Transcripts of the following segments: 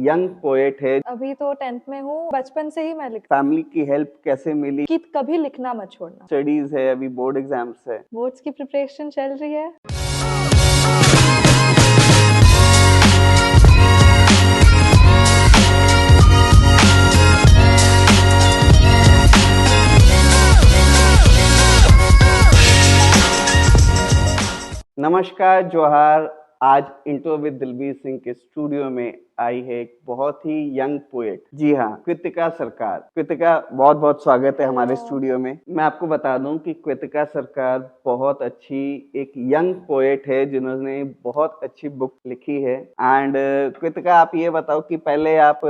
Young poet है। अभी तो 10th में हूँ। बचपन से ही मैं फैमिली की हेल्प कैसे मिली? कि कभी लिखना मत छोड़ना। स्टडीज है, अभी बोर्ड एग्जाम्स है। बोर्ड्स की प्रिपरेशन चल रही है। नमस्कार, जोहार। आज इंटरव्यू विद दिलबीर सिंह के स्टूडियो में आई है एक बहुत ही यंग पोएट। जी हाँ, कृतिका सरकार। कृतिका, बहुत बहुत स्वागत है हमारे स्टूडियो में। मैं आपको बता दूं कि कृतिका सरकार बहुत अच्छी एक यंग पोएट है जिन्होंने बहुत अच्छी बुक लिखी है। एंड कृतिका, आप ये बताओ कि पहले आप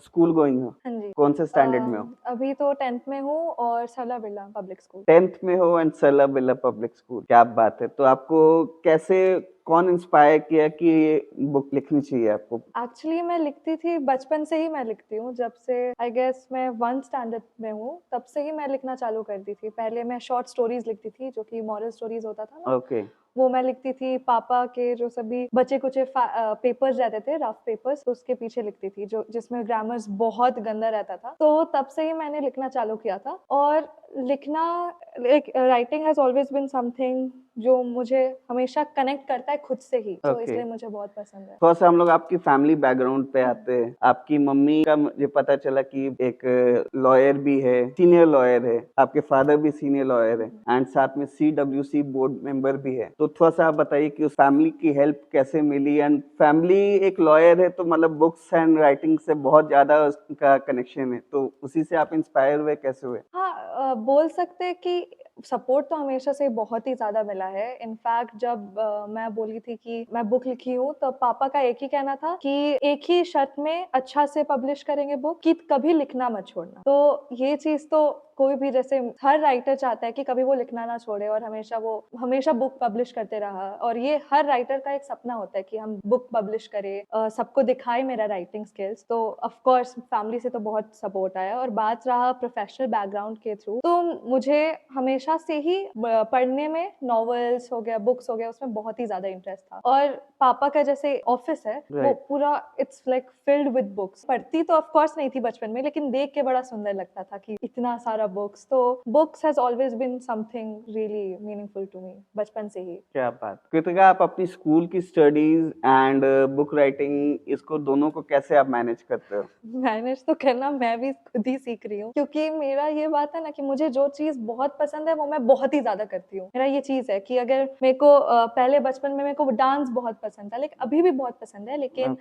स्कूल गोइंग हो? हाँ जी। कौन से स्टैंडर्ड में हो? अभी तो 10th में हूँ और सरला बिरला पब्लिक स्कूल। 10th में हो and Sarla Birla public school. क्या बात है। तो आपको कैसे, कौन इंस्पायर किया कि ये बुक लिखनी चाहिए आपको? एक्चुअली मैं लिखती थी, बचपन से ही मैं लिखती हूँ। जब से आई गेस मैं 1 स्टैंडर्ड में हूँ, तब से ही मैं लिखना चालू कर दी थी। पहले मैं शॉर्ट स्टोरीज लिखती थी, जो कि मॉरल स्टोरीज होता था ना। ओके। वो मैं लिखती थी। पापा के जो सभी बचे कुचे पेपर्स रहते थे, रफ पेपर्स, तो उसके पीछे लिखती थी, जो जिसमें ग्रामर्स बहुत गंदा रहता था। तो तब से ही मैंने लिखना चालू किया था। और लिखना, एक writing has always been something जो मुझे हमेशा कनेक्ट करता है खुद से ही। तो इसलिए मुझे बहुत पसंद है। थोड़ा सा हम लोग आपकी फैमिली बैकग्राउंड पे आते हैं। आपकी मम्मी का मुझे पता चला कि एक लॉयर भी है, सीनियर लॉयर है। आपके फादर भी सीनियर लॉयर है एंड साथ में CWC बोर्ड मेंबर भी है। तो थोड़ा सा आप बताइए कि उस फैमिली की हेल्प कैसे मिली। एंड फैमिली एक लॉयर है तो मतलब बुक्स एंड राइटिंग से बहुत ज्यादा उसका कनेक्शन है, तो उसी से आप इंस्पायर हुए, कैसे हुए? हाँ, बोल सकते हैं कि सपोर्ट तो हमेशा से बहुत ही ज़्यादा मिला है। इनफैक्ट जब मैं बोली थी कि मैं बुक लिखी हूँ, तो पापा का एक ही कहना था कि एक ही शर्त में अच्छा से पब्लिश करेंगे बुक, कि कभी लिखना मत छोड़ना। तो ये चीज़ तो कोई भी, जैसे हर राइटर चाहता है कि कभी वो लिखना ना छोड़े और हमेशा बुक पब्लिश करते रहा। और ये हर राइटर का एक सपना होता है कि हम बुक पब्लिश करें, सबको दिखाए मेरा राइटिंग स्किल्स। तो ऑफ कोर्स फैमिली से तो बहुत सपोर्ट आया। और बात रहा प्रोफेशनल बैकग्राउंड के थ्रू, तो मुझे हमेशा से ही पढ़ने में, नॉवेल्स हो गया, बुक्स हो गया, उसमें बहुत ही ज्यादा इंटरेस्ट था। और पापा का जैसे ऑफिस है, वो पूरा it's like filled with books. पढ़ती तो ऑफ कोर्स नहीं थी बचपन में, लेकिन देख के बड़ा सुंदर लगता था कि इतना सारा बुक्स। तो books has always been something really meaningful to me, बचपन से ही। क्या बात। कृतिका, आप अपनी स्कूल की स्टडीज एंड बुक राइटिंग, इसको दोनों को कैसे आप मैनेज करते हो? मैनेज तो करना मैं भी खुद ही सीख रही हूँ, क्योंकि मेरा ये बात है ना कि मुझे जो चीज बहुत पसंद है वो मैं बहुत ही ज्यादा करती हूँ। मेरा ये चीज है कि अगर मेरे को पहले बचपन में मेरे को डांस बहुत पसंद था, लेकिन अभी भी बहुत पसंद है, लेकिन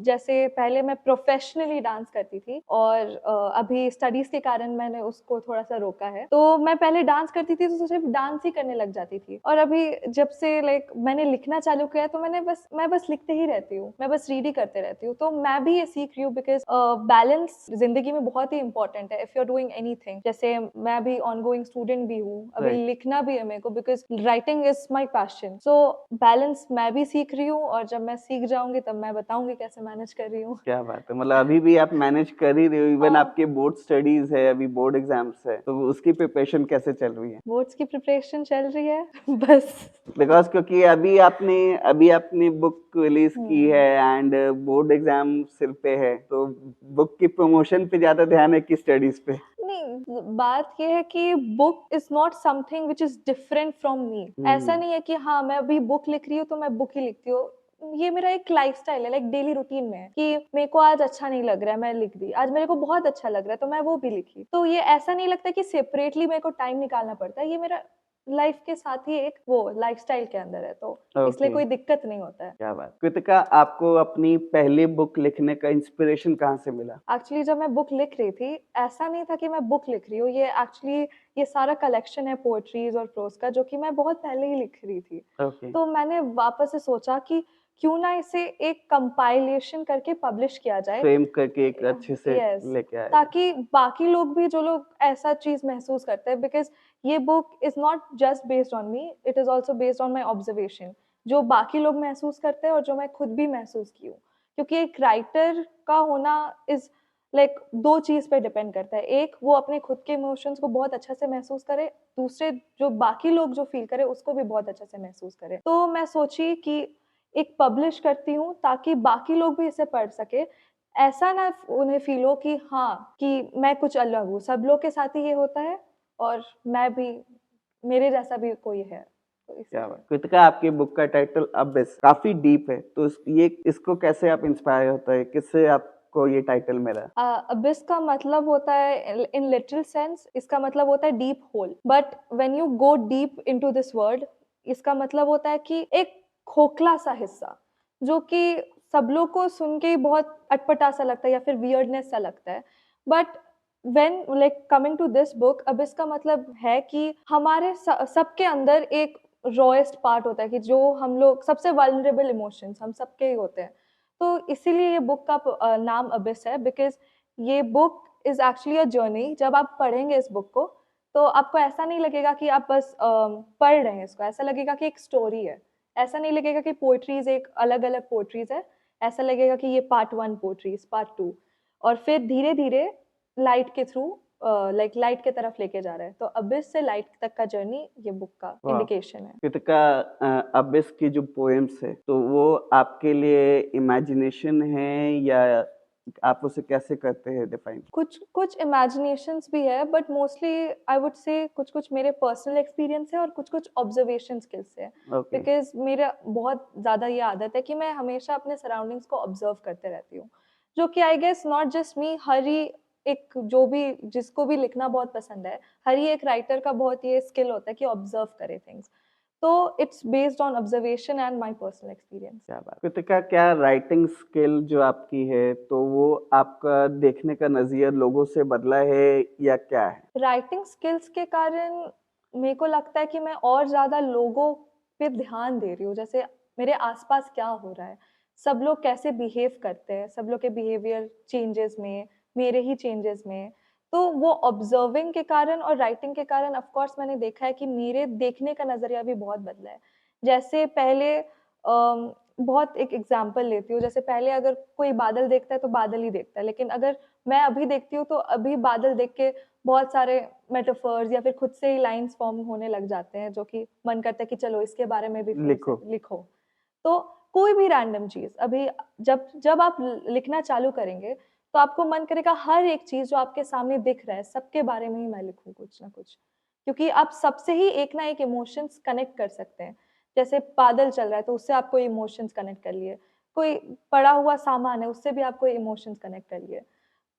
जैसे पहले मैं प्रोफेशनली डांस करती थी और अभी स्टडीज के कारण मैंने उसको थोड़ा सा रोका है। तो मैं पहले डांस करती थी तो सिर्फ डांस ही करने लग जाती थी। और अभी जब से मैंने लिखना चालू किया, तो मैं बस लिखते ही रहती हूँ, मैं बस रीड ही करते रहती हूँ। तो मैं भी ये सीख रही हूँ, बिकॉज बैलेंस जिंदगी में बहुत ही इंपॉर्टेंट है। If you are doing anything, जैसे मैं भी ऑनगोइंग स्टूडेंट भी हूँ, अभी लिखना भी है मेरे को, because writing is my passion. So balance मैं भी सीख रही हूँ, और जब मैं सीख जाऊंगी तब मैं बताऊंगी कैसे मैनेज कर रही हूँ। क्या बात है। मतलब अभी भी आप मैनेज कर ही रहे हो। इवन आपके बोर्ड स्टडीज है, अभी बोर्ड एग्जाम्स है, तो उसकी प्रिपरेशन कैसे चल रही है? बोर्ड्स की प्रिपरेशन चल रही है बस। बिकॉज क्योंकि अभी आपने बुक रिलीज की है एंड बोर्ड एग्जाम सिर पे है, तो बुक की प्रमोशन पे ज्यादा ध्यान है कि स्टडीज पे? नहीं, बात ये है कि book is not something which is different from me. ऐसा नहीं है कि हाँ मैं अभी बुक लिख रही हूँ तो मैं बुक ही लिखती हूँ। ये मेरा एक लाइफस्टाइल है, लाइक डेली रूटीन में है कि मेरे को आज अच्छा नहीं लग रहा है, मैं लिख दी। आज मेरे को बहुत अच्छा लग रहा है तो मैं वो भी लिखी। तो ये ऐसा नहीं लगता कि सेपरेटली मेरे को टाइम निकालना पड़ता है। ये मेरा लाइफ के साथ ही एक वो लाइफस्टाइल के अंदर है, तो इसलिए कोई दिक्कत नहीं होता है। क्या बात। कृतिका, आपको अपनी पहली बुक लिखने का इंस्पिरेशन कहाँ से मिला? एक्चुअली जब मैं बुक लिख रही थी, ऐसा नहीं था कि मैं बुक लिख रही हूँ। ये एक्चुअली ये सारा कलेक्शन है पोएट्रीज और प्रोज का, जो कि मैं बहुत पहले ही लिख रही थी। तो मैंने वापस से सोचा कि क्यों ना इसे एक कंपाइलेशन करके पब्लिश किया जाए, फ्रेम करके एक अच्छे से लेके आए, ताकि बाकी लोग भी, जो लोग ऐसा चीज महसूस करते हैं, बिकॉज ये book is not just based on me, it is also based on my observation, जो बाकी लोग महसूस करते हैं और जो मैं खुद भी महसूस की हूँ। क्योंकि एक राइटर का होना इज लाइक दो चीज पे डिपेंड करता है। एक, वो अपने खुद के इमोशंस को बहुत अच्छा से महसूस करे, दूसरे, जो बाकी लोग जो फील करे उसको भी बहुत अच्छा से महसूस करे। तो मैं सोची कि एक पब्लिश करती हूँ ताकि बाकी लोग भी इसे पढ़ सके। ऐसा ना उन्हें फ़ील हो कि हाँ, कि मैं कुछ अलग हूँ, सब लोग के साथ ही ये होता है और मैं भी मेरे जैसा भी कोई है। तो क्या इसीलिए। बात कृतिका, आपकी बुक का टाइटल अबिस काफी डीप है, तो ये इसको कैसे आप इंस्पायर होता है, किससे आपको ये टाइटल मिला? अबिस का मतलब होता है इन लिटरल सेंस, इसका मतलब होता है deep whole, but when you go deep into this word, इसका मतलब होता है कि एक खोखला सा हिस्सा जो कि सब लोग को सुन के ही बहुत अटपटा सा लगता है या फिर वियर्डनेस सा लगता है, but when like coming to this book, abyss का मतलब है कि हमारे सबके अंदर एक रॉएस्ट पार्ट होता है कि जो हम लोग सबसे वल्नरेबल इमोशंस हम सबके ही होते हैं। तो इसीलिए ये बुक का नाम अबिस है, बिकॉज़ ये book is actually a journey. जब आप पढ़ेंगे इस बुक को, तो आपको ऐसा नहीं लगेगा कि आप बस पढ़ रहे हैं इसको, ऐसा लगेगा कि एक स्टोरी है। ऐसा नहीं लगेगा कि पोएट्रीज़ एक अलग-अलग पोएट्रीज़ है, ऐसा लगेगा कि ये पार्ट 1 पोएट्रीज़, पार्ट 2 और फिर धीरे-धीरे लाइट के थ्रू लाइक लाइट की तरफ लेके जा रहा है। तो अबिस से लाइट तक का जर्नी ये बुक का वाह इंडिकेशन है। कृतिका, अबिस की जो पोएम्स है तो वो आपके लिए इमेजिनेशन है या आप उसे कैसे करते हैं डिफाइन? कुछ कुछ इमेजिनेशंस भी है, but mostly I would say कुछ-कुछ मेरे पर्सनल एक्सपीरियंस है और कुछ-कुछ ऑब्जर्वेशन स्किल्स है। ओके। बिकॉज़ मेरा बहुत ज़्यादा ये आदत है कि मैं हमेशा अपने सराउंडिंग्स को ऑब्जर्व करते रहती हूँ। जो कि आई गेस नॉट जस्ट मी, हर ही एक जो भी जिसको भी लिखना बहुत पसंद है, हर ही एक राइटर का बहुत ये स्किल होता है कि ऑब्जर्व करे थिंग्स। तो it's based on observation and my personal experience. क्या बात कृतिका, क्या राइटिंग स्किल जो आपकी है तो वो आपका देखने का नजरिया लोगों से बदला है या क्या है? राइटिंग स्किल्स के कारण मेरे को लगता है कि मैं और ज़्यादा लोगों पे ध्यान दे रही हूँ। जैसे मेरे आसपास क्या हो रहा है, सब लोग कैसे बिहेव करते हैं, सब लोग के बिहेवियर चेंजेस में, मेरे ही चेंजेस में। तो वो ऑब्जर्विंग के कारण और राइटिंग के कारण ऑफ कोर्स मैंने देखा है कि मेरे देखने का नज़रिया भी बहुत बदला है। जैसे पहले बहुत एक एग्ज़ाम्पल लेती हूँ, जैसे पहले अगर कोई बादल देखता है तो बादल ही देखता है, लेकिन अगर मैं अभी देखती हूँ तो अभी बादल देख के बहुत सारे मेटाफर्स या फिर खुद से ही लाइन्स फॉर्म होने लग जाते हैं, जो कि मन करता है कि चलो इसके बारे में भी फिर से लिखो। लिखो। तो कोई भी रैंडम चीज़ अभी जब जब आप लिखना चालू करेंगे, तो आपको मन करेगा हर एक चीज़ जो आपके सामने दिख रहा है, सबके बारे में ही मैं लिखूँ कुछ ना कुछ। क्योंकि आप सबसे ही एक ना एक इमोशंस कनेक्ट कर सकते हैं। जैसे बादल चल रहा है, तो उससे आप कोई इमोशंस कनेक्ट कर लिए। कोई पड़ा हुआ सामान है, उससे भी आप कोई इमोशंस कनेक्ट कर लिए।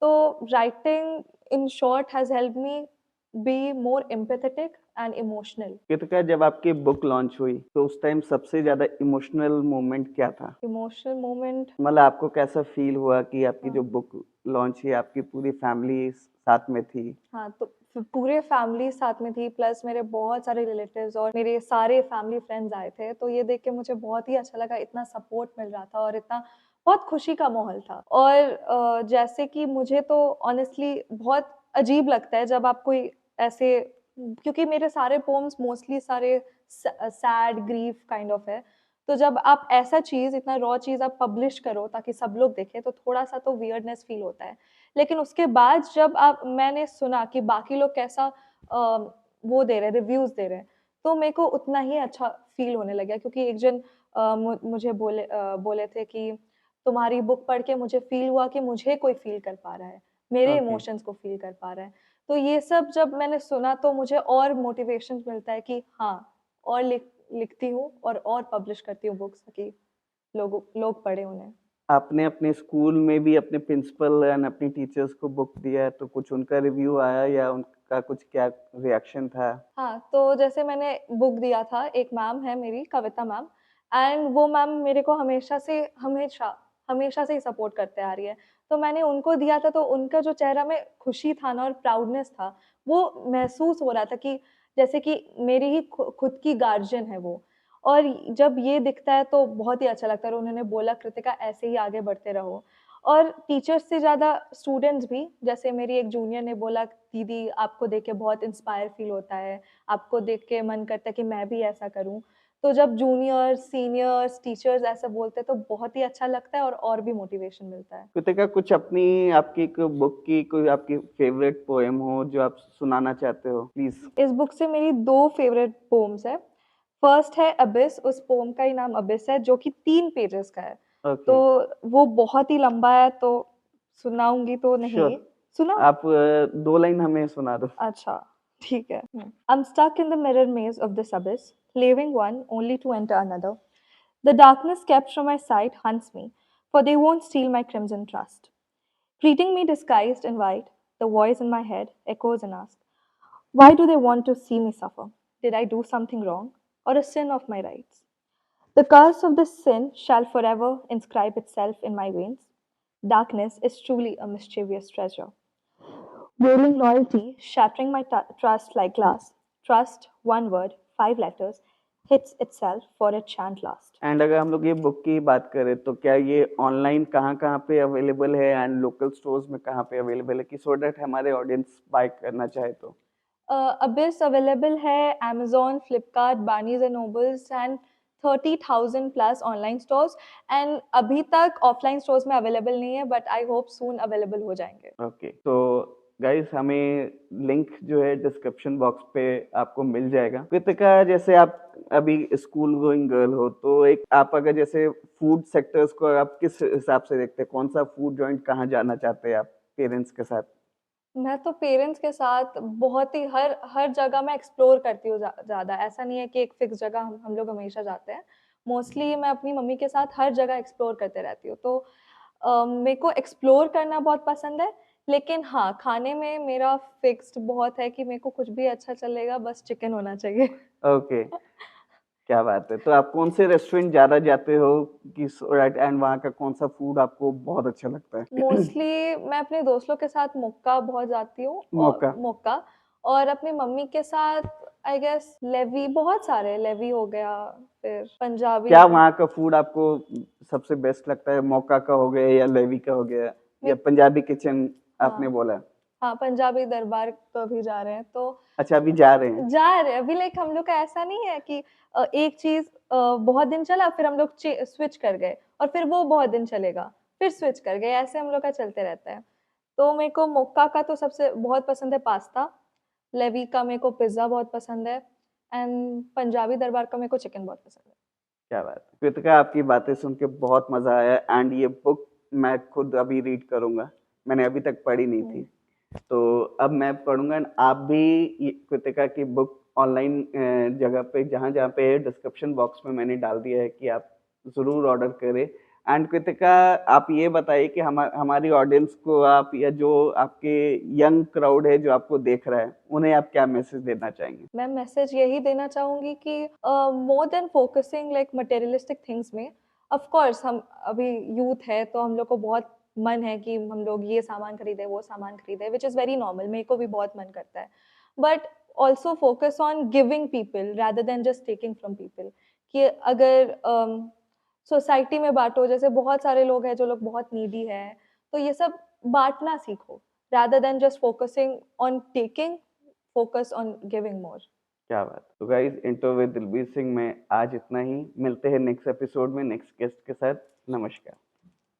तो writing in short has helped me be more empathetic and emotional. Kritika, जब आपकी बुक लॉन्च हुई तो उस टाइम सबसे ज्यादा इमोशनल मोमेंट क्या था? Emotional moment. मतलब आपको कैसा फील हुआ कि आपकी जो हाँ, बुक लॉन्च हुई, आपकी पूरी फैमिली साथ में थी? हाँ, तो पूरे फैमिली साथ में थी, प्लस मेरे बहुत सारे रिलेटिव्स और मेरे सारे फैमिली फ्रेंड्स आए थे। तो ये देख के मुझे बहुत ही अच्छा लगा, इतना सपोर्ट मिल रहा था और इतना बहुत खुशी का माहौल था। और जैसे कि मुझे तो ऑनेस्टली बहुत अजीब लगता है जब आप कोई ऐसे, क्योंकि मेरे सारे पोएम्स मोस्टली सारे सैड, ग्रीफ काइंड ऑफ है। तो जब आप ऐसा चीज़, इतना रॉ चीज़ आप पब्लिश करो ताकि सब लोग देखें, तो थोड़ा-सा तो वियर्डनेस फील होता है। लेकिन उसके बाद जब आप मैंने सुना कि बाकी लोग कैसा वो दे रहे हैं, रिव्यूज़ दे रहे हैं, तो मेरे को उतना ही अच्छा फ़ील होने लगा, क्योंकि एक जन मुझे बोले थे कि तुम्हारी बुक पढ़ के मुझे फ़ील हुआ कि मुझे कोई फ़ील कर पा रहा है, मेरे ओके। इमोशंस को फ़ील कर पा रहा है। तो ये सब जब मैंने सुना तो मुझे और मोटिवेशन मिलता है कि हाँ, और लिखती हूँ और पब्लिश करती हूँ बुक्स ताकि लोग पढ़ें उन्हें। आपने अपने स्कूल में भी अपने प्रिंसिपल एंड अपनी टीचर्स को बुक दिया है, तो कुछ उनका रिव्यू आया या उनका कुछ क्या रिएक्शन था? हाँ, तो जैसे मैंने बुक दिया था, एक मैम है मेरी, कविता मैम, एंड वो मैम मेरे को हमेशा से ही सपोर्ट करते आ रही है। तो मैंने उनको दिया था, तो उनका जो चेहरा में खुशी था ना और प्राउडनेस था, वो महसूस हो रहा था कि जैसे कि मेरी ही खुद की गार्जियन है वो। और जब ये दिखता है तो बहुत ही अच्छा लगता है, और उन्होंने बोला कृतिका ऐसे ही आगे बढ़ते रहो। और टीचर्स से ज़्यादा स्टूडेंट्स भी, जैसे मेरी एक जूनियर ने बोला, दीदी आपको देख के बहुत इंस्पायर फील होता है, आपको देख के मन करता है कि मैं भी ऐसा करूँ। तो जब जूनियर्स, सीनियर्स, टीचर्स ऐसा बोलते हैं तो बहुत ही अच्छा लगता है और भी मोटिवेशन मिलता है। कृतिका, कुछ अपनी आपकी एक बुक की कोई आपकी फेवरेट पोएम हो जो आप सुनाना चाहते हो, प्लीज? इस बुक से मेरी 2 फेवरेट पोएम्स हैं। फर्स्ट है अबिस, उस पोम का ही नाम अबिस है, जो कि 3 पेजेस का है। ओके, तो वो बहुत ही लंबा है, तो सुनाऊँगी तो श्योर। नहीं। सुनाऊँ? आप 2 लाइन हमें सुना दो। अच्छा, ठीक है। I'm stuck in the mirror maze of this abyss, leaving one only to enter another. The darkness kept from my sight hunts me, for they won't steal my crimson trust. Greeting me disguised in white, the voice in my head echoes and asks, why do they want to see me suffer? Did I do something wrong, or a sin of my rights? The curse of this sin shall forever inscribe itself in my veins. Darkness is truly a mischievous treasure. Wailing loyalty, shattering my trust like glass. Trust, one word, 5 letters, hits itself for a chant last. And अगर हम लोग ये book की बात करें तो क्या ये ऑनलाइन कहाँ-कहाँ पे अवेलेबल है एंड लोकल स्टोर्स में कहाँ पे अवेलेबल है कि सो दैट हमारे ऑडियंस बाय करना चाहे तो? Abyss अवेलेबल है Amazon, Flipkart, Barnes and Nobles and 30,000 plus online stores and अभी तक ऑफलाइन स्टोर्स में अवेलेबल नहीं है, but I hope soon available हो जाएंगे। ओके, तो गाइस हमें लिंक जो है डिस्क्रिप्शन बॉक्स पे आपको मिल जाएगा। कृतिका, जैसे आप अभी स्कूल गोइंग गर्ल हो, तो एक आप अगर जैसे फूड सेक्टर्स को आप किस हिसाब से देखते हैं? कौन सा फूड जॉइंट कहाँ जाना चाहते हैं आप पेरेंट्स के साथ? मैं तो पेरेंट्स के साथ बहुत ही हर हर जगह मैं एक्सप्लोर करती हूँ ज़्यादा। ऐसा नहीं है कि एक फिक्स जगह हम लोग हमेशा जाते हैं। मोस्टली मैं अपनी मम्मी के साथ हर जगह एक्सप्लोर करते रहती हूँ। तो मेरे को एक्सप्लोर करना बहुत पसंद है, लेकिन हाँ, खाने में मेरा फिक्स्ड बहुत है कि मेरे को कुछ भी अच्छा चलेगा, बस चिकन होना चाहिए। ओके, क्या बात है। तो आप कौन से रेस्टोरेंट ज़्यादा जाते हो कि सो दैट एंड वहाँ का कौन-सा फूड आपको बहुत अच्छा लगता है? मोस्टली मैं अपने दोस्तों के साथ मुक्का बहुत जाती हूँ और मौका। मुक्का, और अपनी मम्मी के साथ आई गेस लेवी, बहुत सारे लेवी हो गया, फिर पंजाबी। क्या वहाँ का फूड आपको सबसे बेस्ट लगता है? मौका का हो गया या लेवी का हो गया या मे- पंजाबी किचन आपने हाँ, बोला? हाँ, पंजाबी दरबार को भी जा रहे हैं, तो अच्छा, अभी जा रहे हैं। जा रहे हैं अभी। लाइक हम लोग का ऐसा नहीं है कि एक चीज बहुत दिन चला, फिर हम लोग स्विच कर गए, और फिर वो बहुत दिन चलेगा, फिर स्विच कर गए, ऐसे हम लोग का चलते रहता है। तो मेरे को मोक्का का तो सबसे बहुत पसंद है पास्ता, लेवी का मेरे को पिज्ज़ा बहुत पसंद है, एंड पंजाबी दरबार का मेरे को चिकन बहुत पसंद है। क्या बात है। कृतिका, आपकी बातें सुन के बहुत मज़ा आया एंड ये बुक मैं खुद अभी रीड करूँगा। मैंने अभी तक पढ़ी नहीं थी। तो अब मैं पढ़ूँगा एंड आप भी ये कृतिका की बुक ऑनलाइन जगह पे जहाँ-जहाँ पे डिस्क्रिप्शन बॉक्स में मैंने डाल दिया है कि आप ज़रूर ऑर्डर करें। एंड कृतिका, आप ये बताइए कि हमारी ऑडियंस को आप या जो आपके यंग क्राउड है जो आपको देख रहा है, उन्हें आप क्या मैसेज देना चाहेंगे? मैं मैसेज यही देना चाहूँगी कि more than focusing like materialistic things में, ऑफ कोर्स हम अभी यूथ है, तो हम लोग को बहुत मन है कि हम लोग ये सामान खरीदें, वो सामान खरीदें, विच इज़ वेरी नॉर्मल, मेरे को भी बहुत मन करता है। But also focus on giving people rather than just taking from people. कि अगर सोसाइटी में बाँटो, जैसे बहुत सारे लोग हैं जो लोग बहुत नीडी हैं, तो ये सब बाँटना सीखो, rather than just focusing on taking, focus on giving more. क्या बात! तो गाइस, इंटरव्यू विद दिलबीर सिंह में आज इतना ही। मिलते हैं नेक्स्ट एपिसोड में नेक्स्ट गेस्ट के साथ। नमस्कार।